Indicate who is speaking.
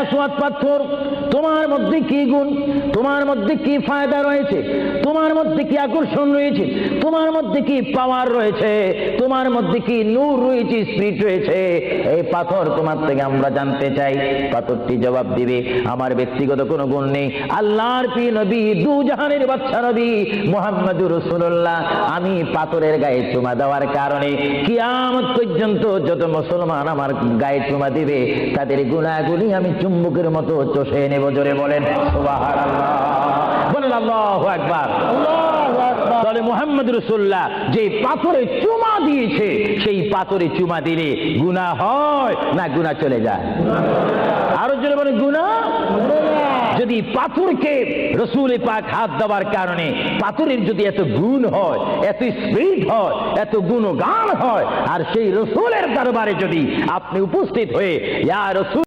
Speaker 1: আসওয়াদ পাথর, তোমার মধ্যে কি গুণ, তোমার মধ্যে কি ফায়দা রয়েছে, তোমার মধ্যে কি আকর্ষণ রয়েছে, তোমার মধ্যে কি পাওয়ার রয়েছে, তোমার মধ্যে কি নূর রয়েছে, স্পিরিট রয়েছে, এই পাথর তোমার থেকে আমরা জানতে চাই। পাথরটি জবাব দিবে, আমার ব্যক্তিগত কোনো গুণ নেই, আল্লাহর প্রিয় নবী, দু জাহানের বাদশা নবী মুহাম্মদুর রাসূলুল্লাহ, আমি পাথরের গায়ে চুমা দেওয়ার কারণে কিয়ামত পর্যন্ত যত মুসলমান আমার গায়ে চুমা দিবে তাদের গুনাহগুলি আমি চুম্বকের মতো চষে নেব। জোরে বলেন সুবহানাল্লাহ, বলেন আল্লাহু আকবার। তাহলে মুহাম্মদ রাসূলুল্লাহ যে পাথরে চুমা দিয়েছে, সেই পাথরে চুমা দিলে গুনাহ হয় না গুনাহ চলে যায়? আরো জোরে বলেন গুনাহ। যদি পাথরকে রাসূল পাক হাত দেওয়ার কারণে পাথরের যদি এত গুণ হয়, এত স্পিরিট হয়, এত গুণগান হয়, আর সেই রাসূলের দরবারে যদি আপনি উপস্থিত হয়ে ইয়া রাসূল